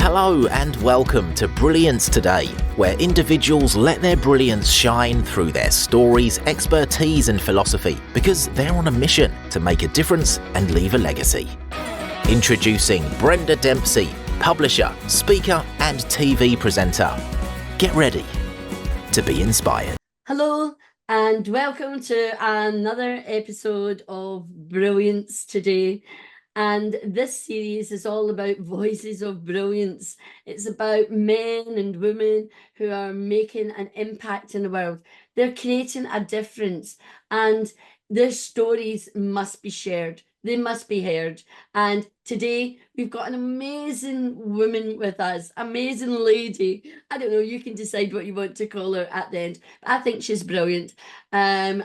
Hello and welcome to Brilliance Today, where individuals let their brilliance shine through their stories, expertise and philosophy, because they're on a mission to make a difference and leave a legacy. Introducing Brenda Dempsey, publisher, speaker and TV presenter. Get ready to be inspired. Hello and welcome to another episode of Brilliance Today. And this series is all about voices of brilliance. It's about men and women who are making an impact in the world. They're creating a difference and their stories must be shared. They must be heard. And today we've got an amazing woman with us, amazing lady. I don't know, you can decide what you want to call her at the end. But I think she's brilliant. And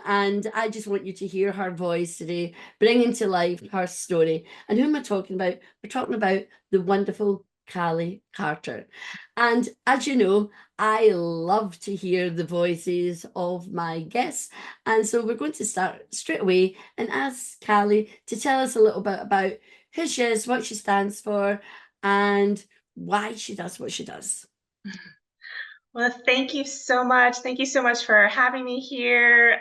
I just want you to hear her voice today, bringing to life her story. And who am I talking about? We're talking about the wonderful Kallie Carter. And as you know, I love to hear the voices of my guests. And so we're going to start straight away and ask Kallie to tell us a little bit about who she is, what she stands for, and why she does what she does. Well, thank you so much. Thank you so much for having me here.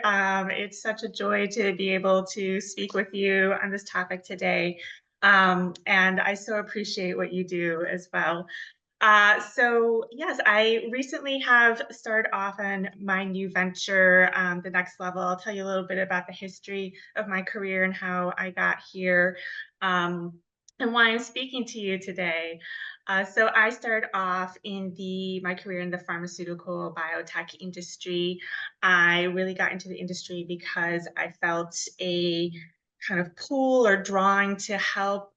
It's such a joy to be able to speak with you on this topic today. And I so appreciate what you do as well. So yes, I recently have started off on my new venture, The Next Level. I'll tell you a little bit about the history of my career and how I got here, and why I'm speaking to you today. So I started off in my career in the pharmaceutical biotech industry. I really got into the industry because I felt a kind of pull or drawing to help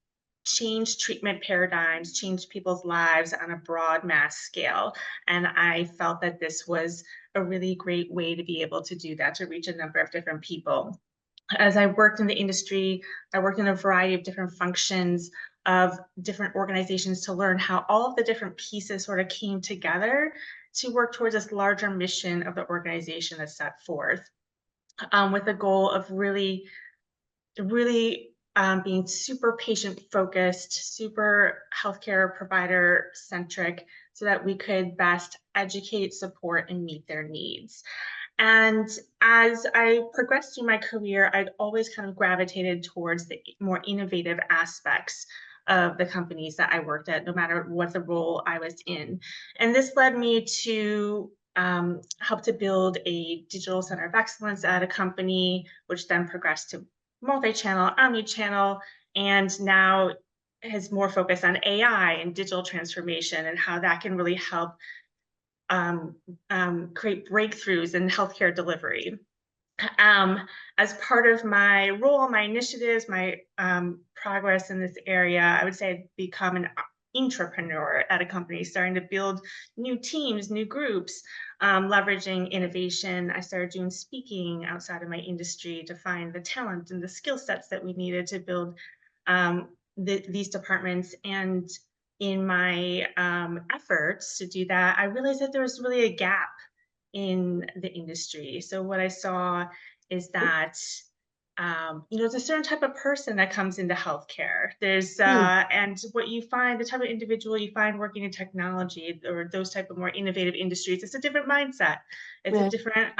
change treatment paradigms, change people's lives on a broad mass scale. And I felt that this was a really great way to be able to do that, to reach a number of different people. As I worked in the industry, I worked in a variety of different functions of different organizations to learn how all of the different pieces sort of came together to work towards this larger mission of the organization that's set forth, with the goal of really being super patient focused, super healthcare provider centric, so that we could best educate, support, and meet their needs. And as I progressed through my career, I'd always kind of gravitated towards the more innovative aspects of the companies that I worked at, no matter what the role I was in. And this led me to help to build a digital center of excellence at a company, which then progressed to multi-channel, omni-channel, and now has more focus on AI and digital transformation and how that can really help create breakthroughs in healthcare delivery. As part of my role, my initiatives, my progress in this area, I would say I've become an entrepreneur at a company, starting to build new teams, new groups, leveraging innovation. I started doing speaking outside of my industry to find the talent and the skill sets that we needed to build these departments. And in my efforts to do that, I realized that there was really a gap in the industry. So what I saw is that there's a certain type of person that comes into healthcare. There's and what you find, the type of individual you find working in technology or those type of more innovative industries, it's a different mindset. It's a different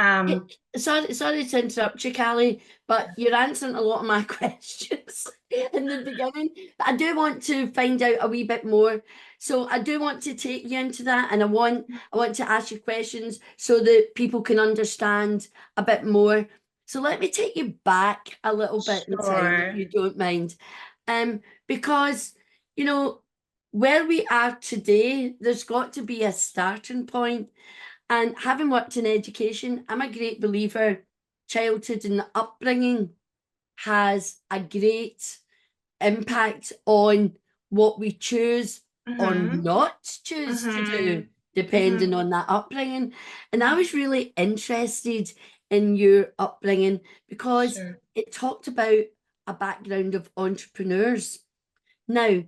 Sorry to interrupt you, Kallie, but you're answering a lot of my questions in the beginning. But I do want to find out a wee bit more. So I do want to take you into that, and I want to ask you questions so that people can understand a bit more. So let me take you back a little bit in time, if you don't mind. Because, where we are today, there's got to be a starting point. And having worked in education, I'm a great believer childhood and upbringing has a great impact on what we choose or not choose to do, depending on that upbringing. And I was really interested in your upbringing because it talked about a background of entrepreneurs. Now,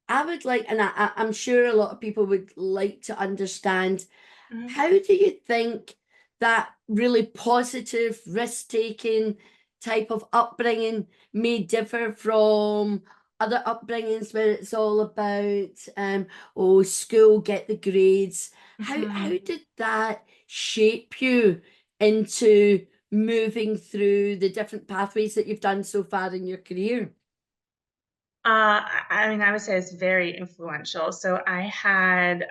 I would like, and I'm sure a lot of people would like to understand, how do you think that really positive, risk-taking type of upbringing may differ from other upbringings where it's all about school, get the grades. How did that shape you into moving through the different pathways that you've done so far in your career? I mean, I would say it's very influential. So I had,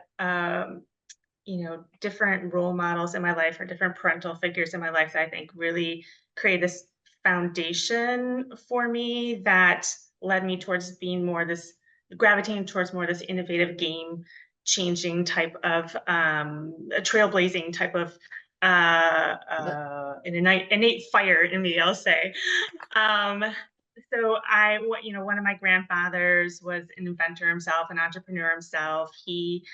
different role models in my life or different parental figures in my life that I think really create this foundation for me that led me towards being more this gravitating towards more this innovative game changing type of a trailblazing type of an innate fire in me, I'll say. Um, so one of my grandfathers was an inventor himself, an entrepreneur himself. He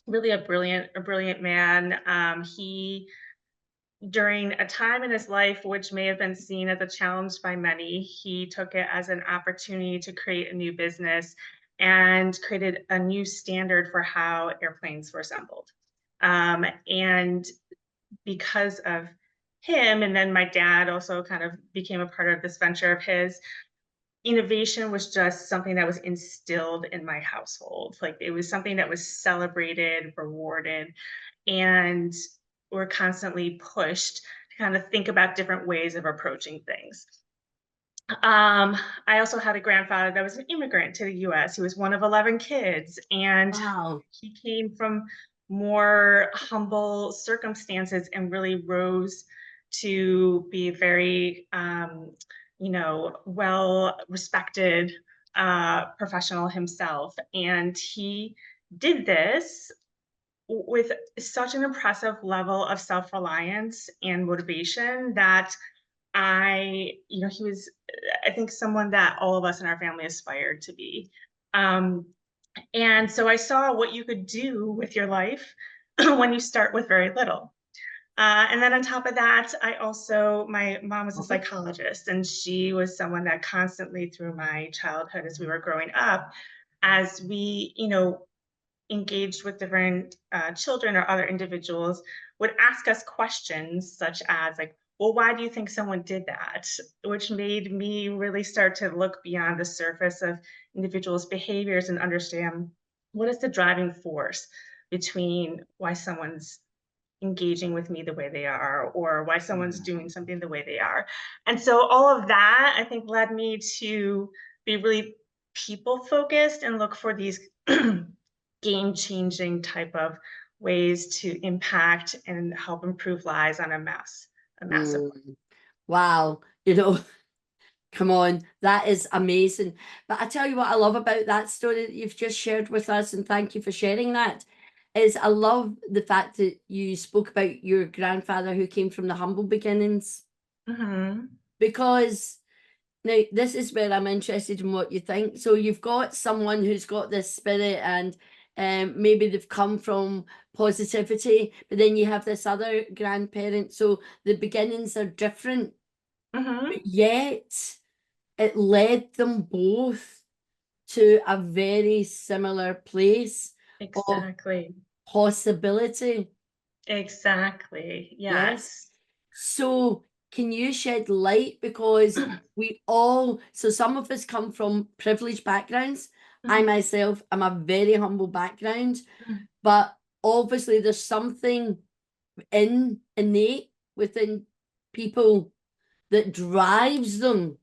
really a brilliant man. He during a time in his life which may have been seen as a challenge by many, he took it as an opportunity to create a new business and created a new standard for how airplanes were assembled. And because of him, and then my dad also kind of became a part of this venture of his, innovation was just something that was instilled in my household. Like it was something that was celebrated, rewarded, and we're constantly pushed to kind of think about different ways of approaching things. I also had a grandfather that was an immigrant to the US. He was one of 11 kids, and Wow. he came from more humble circumstances and really rose to be very, well respected professional himself. And he did this with such an impressive level of self-reliance and motivation that he was, I think, someone that all of us in our family aspired to be. And so I saw what you could do with your life when you start with very little. And then on top of that, my mom was a psychologist, and she was someone that constantly through my childhood as we were growing up, as we, engaged with different children or other individuals, would ask us questions such as like, well, why do you think someone did that? Which made me really start to look beyond the surface of individuals' behaviors and understand what is the driving force between why someone's engaging with me the way they are, or why someone's doing something the way they are. And so all of that, I think, led me to be really people focused and look for these game changing type of ways to impact and help improve lives on a massive level. Wow. Come on, that is amazing. But I tell you what I love about that story that you've just shared with us, and thank you for sharing that, is I love the fact that you spoke about your grandfather who came from the humble beginnings. Because now this is where I'm interested in what you think. So you've got someone who's got this spirit and maybe they've come from positivity, but then you have this other grandparent. So the beginnings are different, but yet it led them both to a very similar place of Exactly. possibility. Exactly. Yes. So can you shed light, because so some of us come from privileged backgrounds. I myself am a very humble background, but obviously there's something innate within people that drives them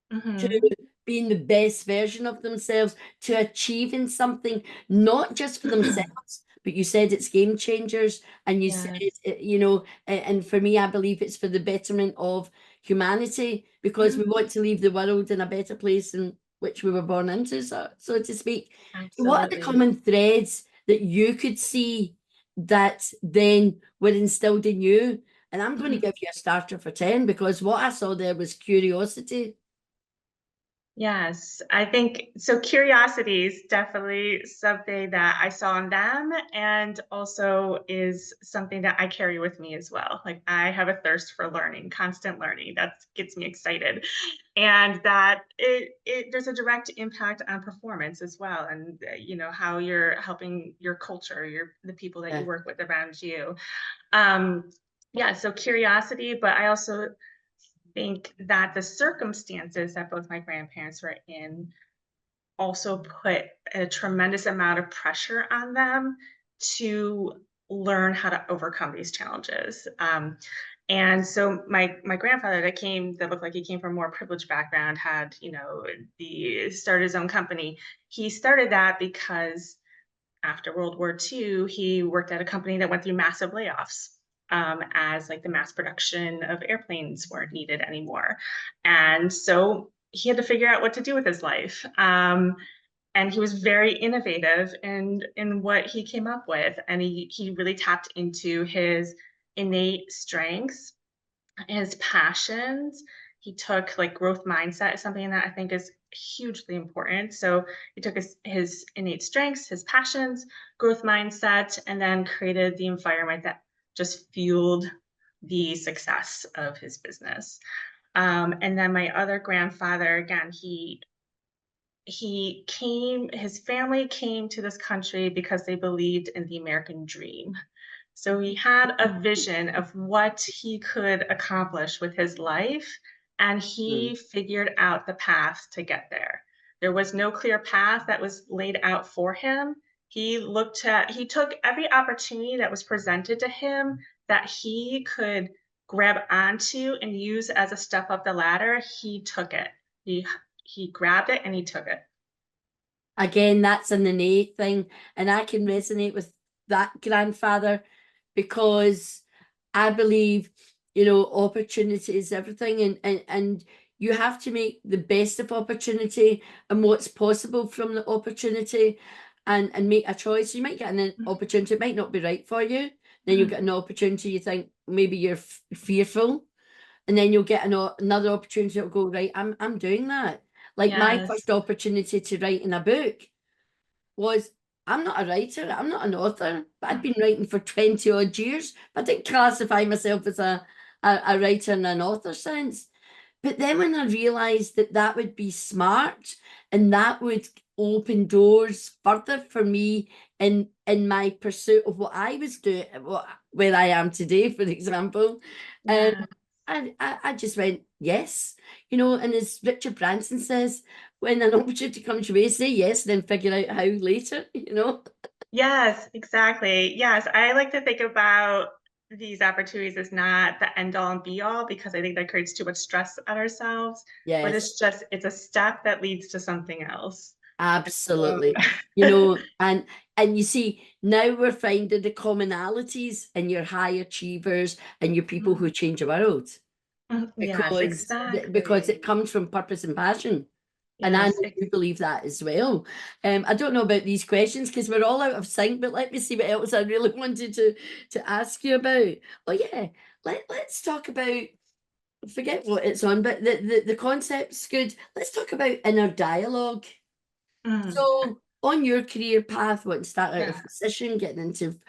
to being the best version of themselves, to achieving something, not just for themselves, but you said it's game changers, and you said, and for me, I believe it's for the betterment of humanity, because we want to leave the world in a better place than which we were born into, so to speak. What are the Absolutely. common threads that you could see that then were instilled in you? And I'm going to give you a starter for 10, because what I saw there was curiosity. Yes, I think so. Curiosity is definitely something that I saw in them, and also is something that I carry with me as well. Like I have a thirst for learning, constant learning. That gets me excited, and that there's a direct impact on performance as well, and how you're helping your culture, the people that you work with around you. Yeah, so curiosity, but I also think that the circumstances that both my grandparents were in also put a tremendous amount of pressure on them to learn how to overcome these challenges. And so my grandfather that looked like he came from a more privileged background, had, the started his own company. He started that because after World War II, he worked at a company that went through massive layoffs, as like the mass production of airplanes weren't needed anymore. And so he had to figure out what to do with his life. And he was very innovative in what he came up with. And he really tapped into his innate strengths, his passions. He took like growth mindset is something that I think is hugely important. So he took his innate strengths, his passions, growth mindset, and then created the environment that just fueled the success of his business. And then my other grandfather, again, his family came to this country because they believed in the American dream. So he had a vision of what he could accomplish with his life, and he figured out the path to get there. There was no clear path that was laid out for him. He took every opportunity that was presented to him that he could grab onto and use as a step up the ladder. He took it. He grabbed it and he took it. Again, that's an innate thing, and I can resonate with that grandfather, because I believe, opportunity is everything, and you have to make the best of opportunity and what's possible from the opportunity, and make a choice. You might get an opportunity, it might not be right for you. Then you get an opportunity, you think maybe you're fearful, and then you'll get another opportunity that'll go, right, I'm doing that. Like my Yes. first opportunity to write in a book was, I'm not a writer, I'm not an author, but I'd been writing for 20 odd years, but I didn't classify myself as a writer in an author sense. But then when I realized that would be smart and that would open doors further for me in my pursuit of what I was doing, where I am today, for example, Yeah. I just went, yes, and as Richard Branson says, when an opportunity comes your way, say yes, then figure out how later, Yes, exactly. Yes, I like to think about these opportunities as not the end all and be all, because I think that creates too much stress on ourselves. But Yes, it's a step that leads to something else. absolutely. And you see, now we're finding the commonalities in your high achievers and your people who change the world, Yes, because exactly. it comes from purpose and passion. And I know Yes, you believe that as well. I don't know about these questions because we're all out of sync, but let me see what else I really wanted to ask you about. Oh yeah, let's talk about, forget what it's on, but the concept's good. Let's talk about inner dialogue. Mm, So on your career path, what start out a yeah, physician, getting into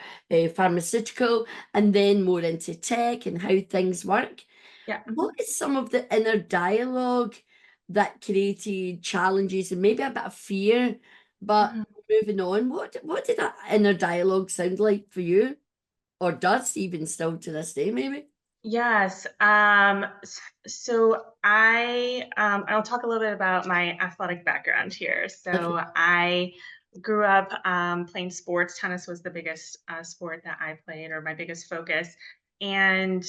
pharmaceutical, and then more into tech and how things work. yeah. What is some of the inner dialogue that created challenges and maybe a bit of fear? But Mhm. moving on, what did that inner dialogue sound like for you, or does even still to this day, maybe? Yes. So I'll talk a little bit about my athletic background here. Okay. So I grew up playing sports. Tennis was the biggest sport that I played, or my biggest focus. And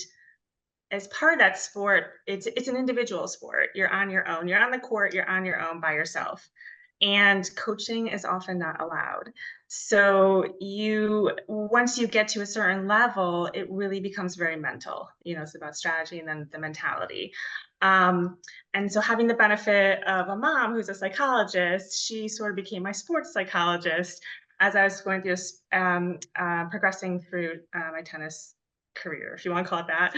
as part of that sport, it's an individual sport. You're on your own. You're on the court. You're on your own by yourself, and coaching is often not allowed. So once you get to a certain level, it really becomes very mental. It's about strategy and then the mentality. Um, and so having the benefit of a mom who's a psychologist, she sort of became my sports psychologist as I was going through progressing through my tennis career, if you want to call it that.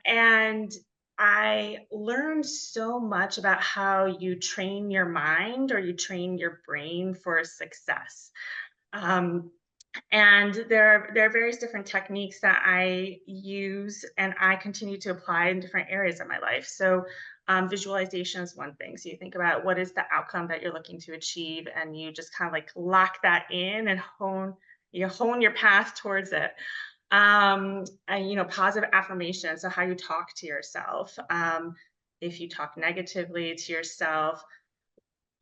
And I learned so much about how you train your mind or you train your brain for success. Um, and there are various different techniques that I use and I continue to apply in different areas of my life. So visualization is one thing. So you think about what is the outcome that you're looking to achieve, and you just kind of like lock that in and hone your path towards it. And positive affirmation, so how you talk to yourself. If you talk negatively to yourself,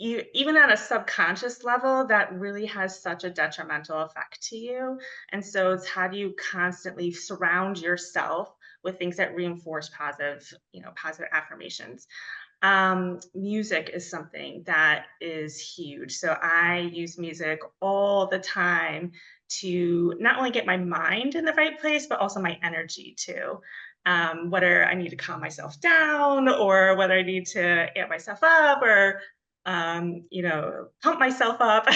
even at a subconscious level, that really has such a detrimental effect to you. And so it's how do you constantly surround yourself with things that reinforce positive affirmations. Music is something that is huge. So I use music all the time to not only get my mind in the right place, but also my energy too. Whether I need to calm myself down or whether I need to amp myself up or pump myself up.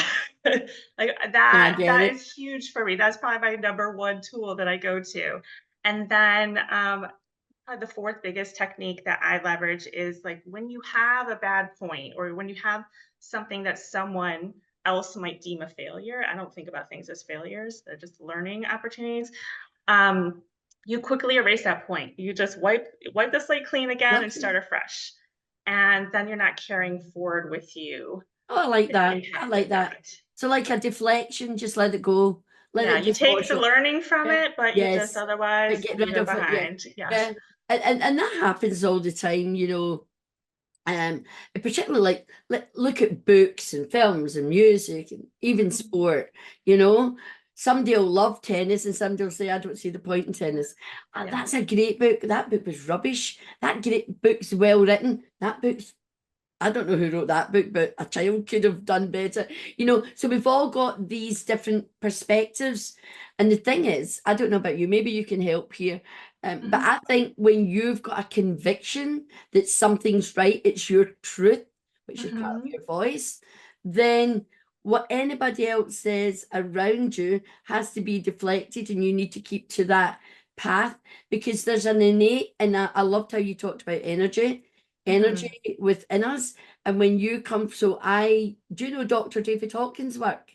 Like I that, get that it. is huge for me. That's probably my number one tool that I go to. And then the fourth biggest technique that I leverage is like when you have a bad point or when you have something that someone else might deem a failure. I don't think about things as failures, they're just learning opportunities. Um, you quickly erase that point. You just wipe the slate clean again and Lovely. start afresh. And then you're not carrying forward with you Oh, I like the that. I impact like of that. that. So like a deflection, just let it go. Let Yeah, it you just take wash the off. learning from Yeah. it, but you just Yes. But otherwise get leave rid it of it. Yeah. behind. Yes. Yeah. And that happens all the time, and particularly look at books and films and music and even Mhm. sport, somebody will love tennis and somebody will say, I don't see the point in tennis. Yeah. That's a great book. That book was rubbish. That great book's well written. That book's, I don't know who wrote that book, but a child could have done better. So we've all got these different perspectives. And the thing is, I don't know about you, maybe you can help here. But Mhm. I think when you've got a conviction that something's right, it's your truth, which is part of Mhm. your voice, then what anybody else says around you has to be deflected, and you need to keep to that path because there's an innate, and I loved how you talked about energy Mhm. within us. And when you come, so do you know Dr. David Hawkins' work?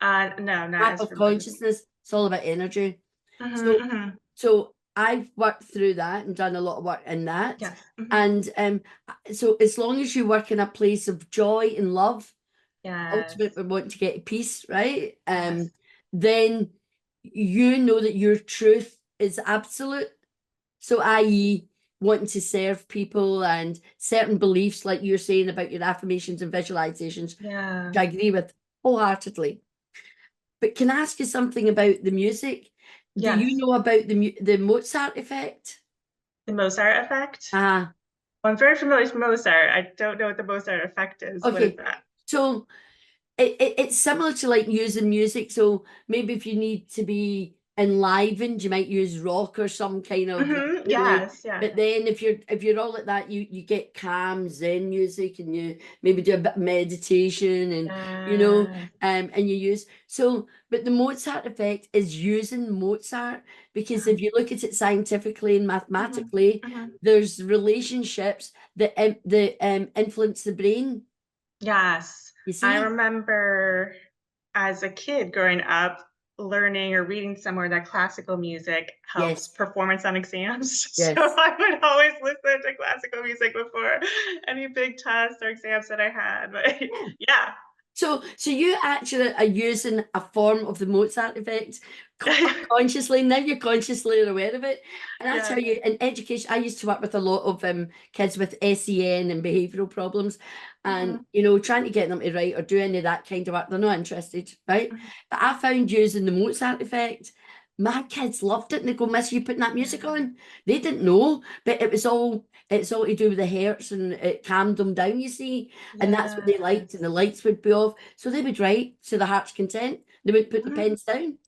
No, not Map as of familiar. consciousness. It's all about energy. Mhm. So, Mhm. so I've worked through that and done a lot of work in that. Yes. Mhm. And so as long as you work in a place of joy and love, Yes. ultimately we want to get to peace, right? Yes. Then you know that your truth is absolute. So, i.e., wanting to serve people and certain beliefs, like you're saying about your affirmations and visualizations, Yeah. which I agree with wholeheartedly. But can I ask you something about the music? Do you Yes. know about the Mozart effect? The Mozart effect? Ah, Well, I'm very familiar with Mozart. I don't know what the Mozart effect is. What is okay. that? So it's similar to like using music. So maybe if you need to be enlivened, you might use rock or some kind of Mhm. like. Yes. Yeah. But then if you're all like that, you get calm Zen music, and you maybe do a bit of meditation, and Yeah. and you use so. But the Mozart effect is using Mozart because Uh-huh. if you look at it scientifically and Mhm. mathematically, Mhm. there's relationships that influence the brain. Yes. You I see? remember as a kid growing up learning or reading somewhere that classical music helps Yes. performance on exams. So Yes. I would always listen to classical music before any big tests or exams that I had. But Yeah. yeah. So you actually are using a form of the Mozart effect unconsciously. Now you're consciously aware of it. And I Yeah. tell you, in education, I used to work with a lot of kids with SEN and behavioural problems, and Mhm. trying to get them to write or do any of that kind of work. They're not interested, right? Mhm. But I found using the Mozart effect. My kids loved it, and they go, "Miss, you putting that music Yeah. on?" They didn't know, but it's all to do with the hertz, and it calmed them down, you see. And that's what they liked, and the Yes. lights would be off. So they would write to the heart's content. They would put the Mhm. pens down.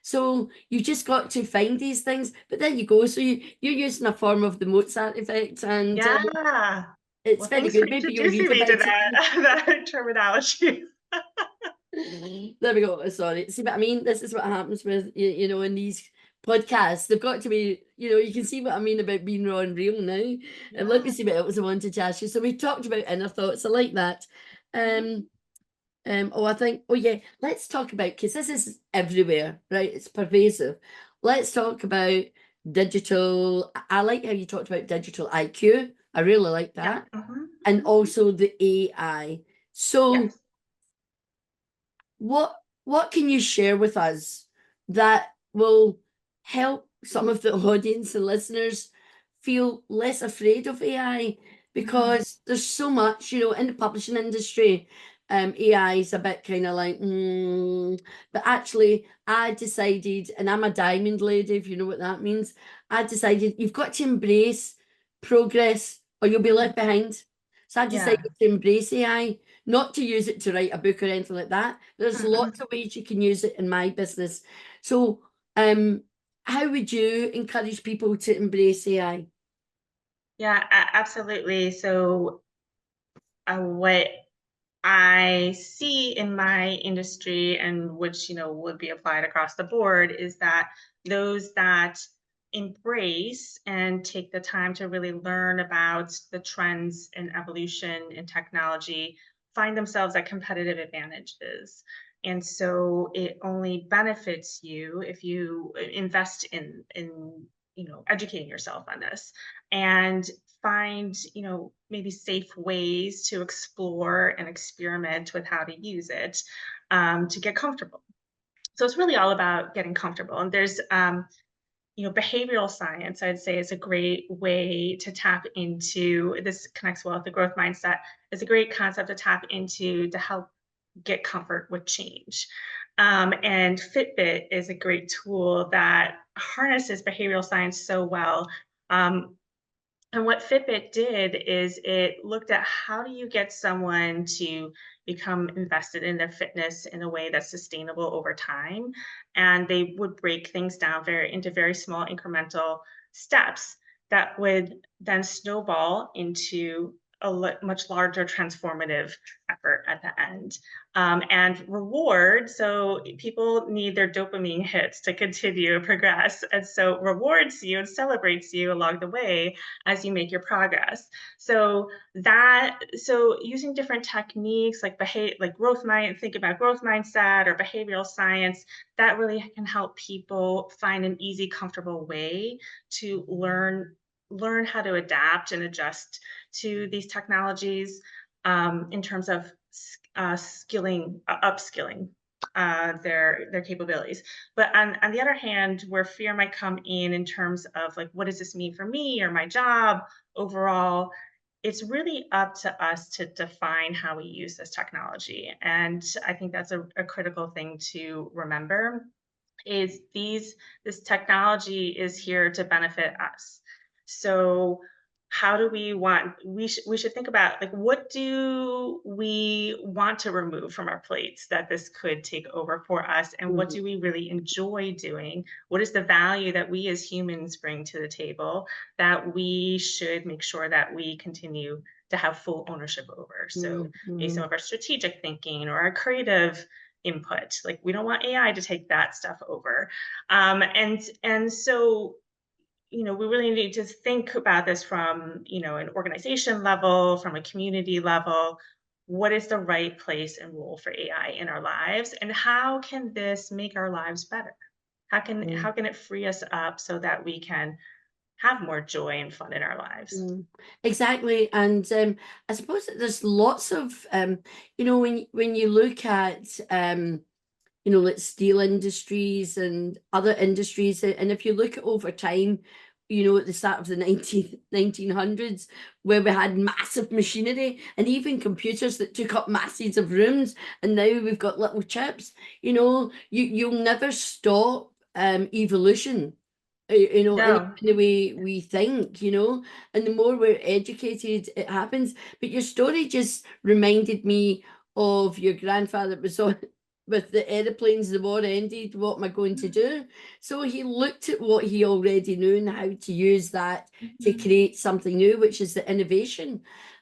So you just got to find these things. But there you go. So you're using a form of the Mozart effect, and Yeah. it's Well, very thanks for good. Maybe you'll read introducing me about to it. that terminology. There we go. Sorry. See what I mean? This is what happens with in these podcasts. They've got to be, you can see what I mean about being raw and real now. And let me Yeah. see what else I wanted to ask you. So we talked about inner thoughts. I like that. Mhm. Um, I think, oh yeah, let's talk about, because this is everywhere, right? It's pervasive. Let's talk about digital. I like how you talked about digital IQ. I really like Yeah. that. Mhm. And Mhm. also the AI. So Yes. what can you share with us that will help some of the audience and listeners feel less afraid of AI, because there's so much, you know, in the publishing industry. AI is a bit kind of like, but actually, I decided, and I'm a diamond lady, if you know what that means. I decided you've got to embrace progress or you'll be left behind. So I decided to embrace AI, not to use it to write a book or anything like that. There's lots of ways you can use it in my business. So, how would you encourage people to embrace AI? Yeah, absolutely. So, what I see in my industry, and which, you know, would be applied across the board, is that those that embrace and take the time to really learn about the trends and evolution in technology find themselves at competitive advantages. And so it only benefits you if you invest in you know, educating yourself on this and find, you know, maybe safe ways to explore and experiment with how to use it, to get comfortable. So it's really all about getting comfortable. And there's, you know, behavioral science, I'd say, is a great way to tap into. This connects well with the growth mindset. It's a great concept to tap into to help get comfort with change. And Fitbit is a great tool that harnesses behavioral science so well. And what Fitbit did is it looked at how do you get someone to become invested in their fitness in a way that's sustainable over time. And they would break things down into very small incremental steps that would then snowball into a much larger transformative effort at the end. And reward, so people need their dopamine hits to continue to progress. And so rewards you and celebrates you along the way as you make your progress. So using different techniques like think about growth mindset or behavioral science, that really can help people find an easy, comfortable way to learn how to adapt and adjust to these technologies, in terms of upskilling their capabilities. But on the other hand, where fear might come in terms of like, what does this mean for me or my job overall? It's really up to us to define how we use this technology. And I think that's a critical thing to remember, is this technology is here to benefit us. So how do we should think about, like, what do we want to remove from our plates that this could take over for us, and what do we really enjoy doing? What is the value that we as humans bring to the table that we should make sure that we continue to have full ownership over? So maybe some of our strategic thinking or our creative input, like, we don't want AI to take that stuff over. And so, you know, we really need to think about this from, you know, an organization level, from a community level. What is the right place and role for AI in our lives, and how can this make our lives better? How can it free us up so that we can have more joy and fun in our lives? Exactly. And I suppose that there's lots of, you know, when you look at, you know, like steel industries and other industries, and if you look at over time, you know, at the start of the 1900s, where we had massive machinery and even computers that took up masses of rooms, and now we've got little chips, you know, you'll never stop evolution. You know, in No. the way we think, you know, and the more we're educated, it happens. But your story just reminded me of your grandfather was on with the aeroplanes, the war ended, what am I going to do? So he looked at what he already knew and how to use that to create something new, which is the innovation.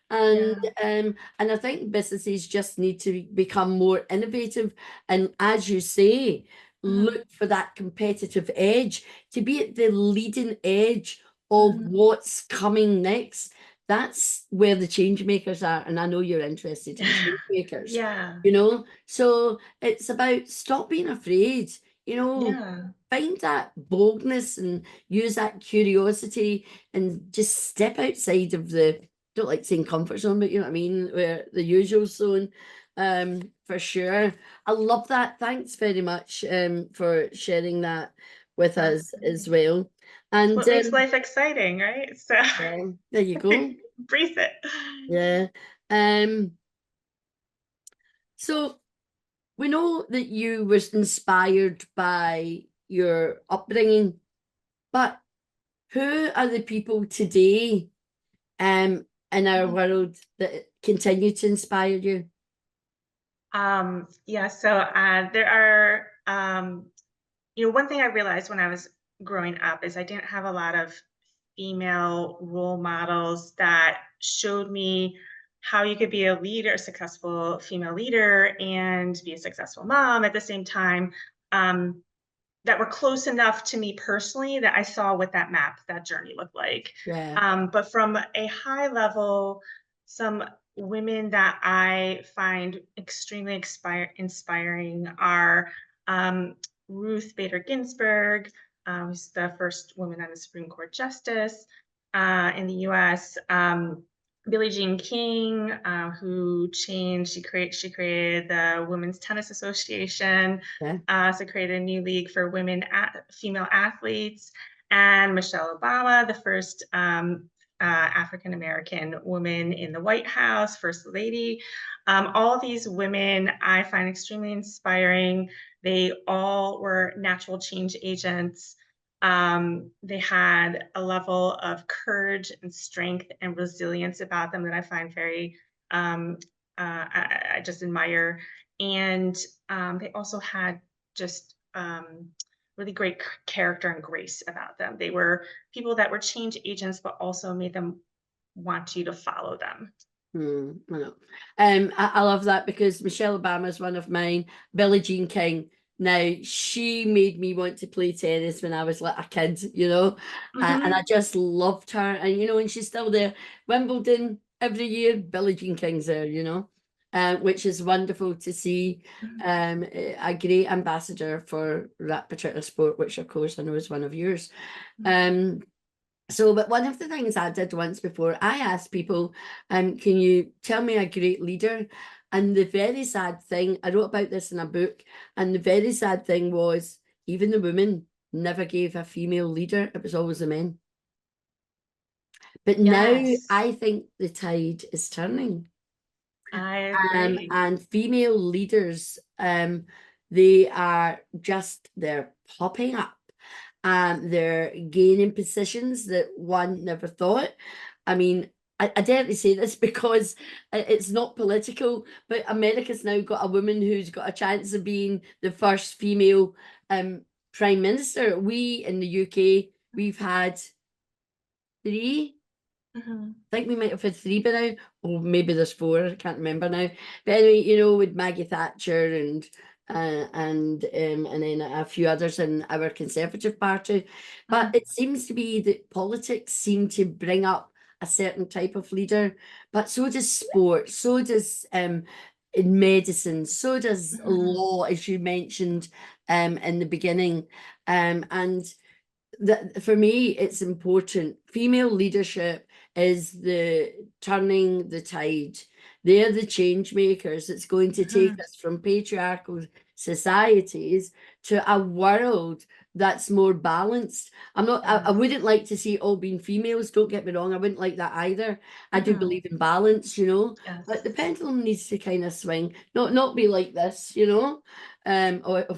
And I think businesses just need to become more innovative. And as you say, look for that competitive edge, to be at the leading edge of what's coming next. That's where the change makers are. And I know you're interested in change makers, you know? So it's about stop being afraid, you know, find that boldness and use that curiosity and just step outside of the, don't like saying comfort zone, but you know what I mean, where the usual zone. for sure. I love that. Thanks very much for sharing that with us as well. It's And what makes life exciting, right? So yeah, there you go. embrace it. Yeah. So we know that you was inspired by your upbringing, but who are the people today in our world that continue to inspire you? Yeah, so there are, one thing I realized when I was growing up is I didn't have a lot of female role models that showed me how you could be a leader, a successful female leader, and be a successful mom at the same time. That were close enough to me personally that I saw what that journey looked like. Yeah. But from a high level, some women that I find extremely inspiring are Ruth Bader Ginsburg, who's the first woman on the Supreme Court justice in the U.S. Billie Jean King, who she created the Women's Tennis Association, Yeah. so created a new league for female athletes, and Michelle Obama, the first African American woman in the White House, First Lady. All these women I find extremely inspiring. They all were natural change agents. They had a level of courage and strength and resilience about them that I find very, I just admire. And they also had just really great character and grace about them. They were people that were change agents, but also made them want you to follow them. I know. I love that because Michelle Obama is one of mine. Billie Jean King. Now, she made me want to play tennis when I was like a kid, and I just loved her. And, and she's still there. Wimbledon every year, Billie Jean King's there, which is wonderful to see. A great ambassador for that particular sport, which, of course, I know is one of yours. But one of the things I did once before, I asked people, can you tell me a great leader? And the very sad thing, I wrote about this in a book, and the very sad thing was even the women never gave a female leader. It was always the men. But now I think the tide is turning. I agree. And female leaders, they're popping up. They're gaining positions that one never thought. I mean, I dare to say this because it's not political, but America's now got a woman who's got a chance of being the first female prime minister. We in the UK, we've had 3. I think we might have had 3 by now, or maybe there's 4. I can't remember now. But anyway, with Maggie Thatcher and then a few others in our Conservative Party. But it seems to be that politics seem to bring up a certain type of leader, but so does sport, so does in medicine, so does law, as you mentioned in the beginning, and that for me it's important. Female leadership is the turning the tide. They're the change makers. It's going to take us from patriarchal societies to a world that's more balanced. I wouldn't like to see it all being females, don't get me wrong. I wouldn't like that either. I do believe in balance, but the pendulum needs to kind of swing, not be like this, or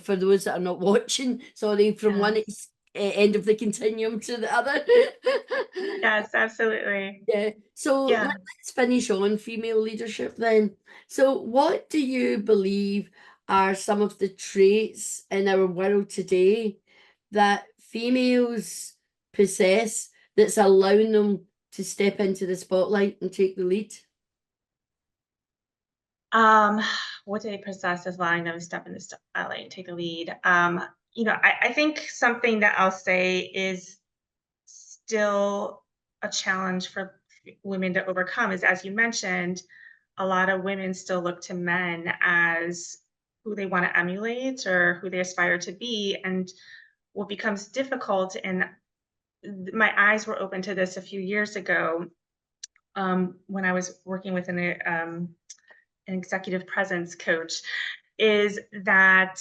for those that are not watching, sorry, from one end of the continuum to the other. Yes, absolutely. Yeah. So let's finish on female leadership then. So what do you believe are some of the traits in our world today that females possess that's allowing them to step into the spotlight and take the lead? What do they possess as allowing them to step in the spotlight and take the lead? I think something that I'll say is still a challenge for women to overcome is, as you mentioned, a lot of women still look to men as who they want to emulate or who they aspire to be. And what becomes difficult, and my eyes were open to this a few years ago when I was working with an an executive presence coach, is that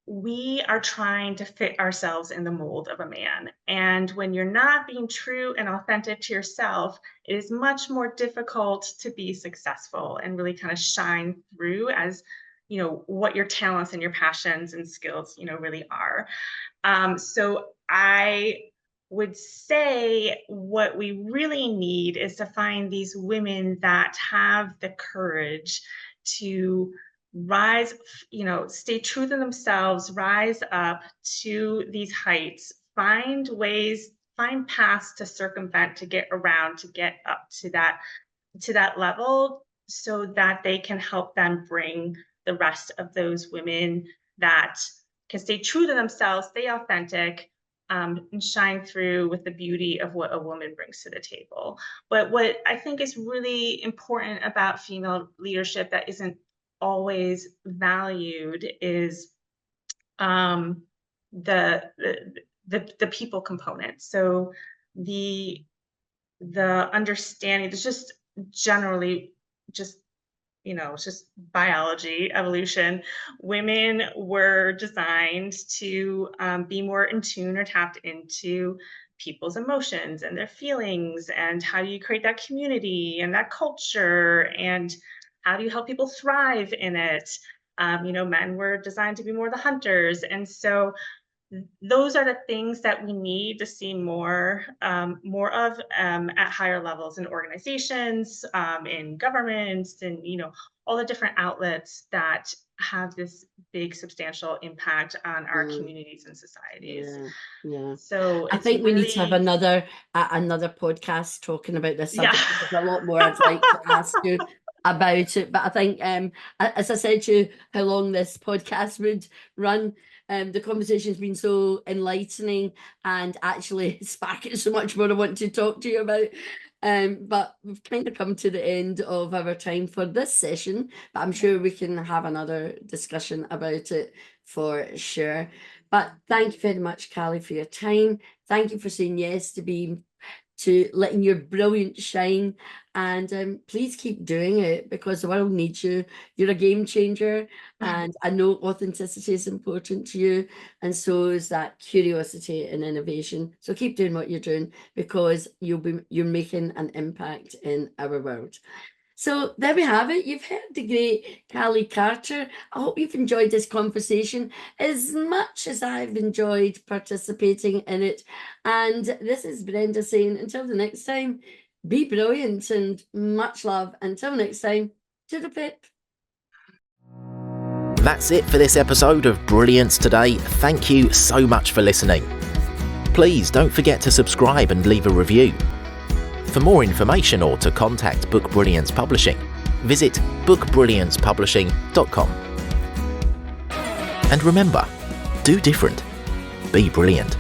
we are trying to fit ourselves in the mold of a man. And when you're not being true and authentic to yourself, it is much more difficult to be successful and really kind of shine through as, what your talents and your passions and skills, really are. So I would say what we really need is to find these women that have the courage to rise, stay true to themselves, rise up to these heights, find paths to circumvent, to get around, to get up to that level, so that they can help them bring the rest of those women that can stay true to themselves, stay authentic, and shine through with the beauty of what a woman brings to the table. But what I think is really important about female leadership that isn't always valued is the people component. So the understanding, there's just generally just, it's just biology, evolution. Women were designed to be more in tune or tapped into people's emotions and their feelings, and how do you create that community and that culture, and how do you help people thrive in it? Men were designed to be more the hunters. And so those are the things that we need to see more of at higher levels in organizations, in governments, and all the different outlets that have this big substantial impact on our communities and societies. Yeah. So I think we need to have another podcast talking about this subject. Yeah. There's a lot more I'd like to ask you about it, but I think as I said to you, how long this podcast would run. The conversation's been so enlightening and actually sparking so much more I want to talk to you about. But we've kind of come to the end of our time for this session, but I'm sure we can have another discussion about it for sure. But thank you very much, Callie, for your time. Thank you for saying yes to letting your brilliance shine, and please keep doing it, because the world needs you. You're a game changer, and I know authenticity is important to you, and so is that curiosity and innovation. So keep doing what you're doing, because you're making an impact in our world. So there we have it. You've heard the great Kallie Carter. I hope you've enjoyed this conversation as much as I've enjoyed participating in it. And this is Brenda saying, until the next time, be brilliant and much love. Until next time, to the pip. That's it for this episode of Brilliance Today. Thank you so much for listening. Please don't forget to subscribe and leave a review. For more information or to contact Book Brilliance Publishing, visit bookbrilliancepublishing.com. And remember, do different. Be brilliant.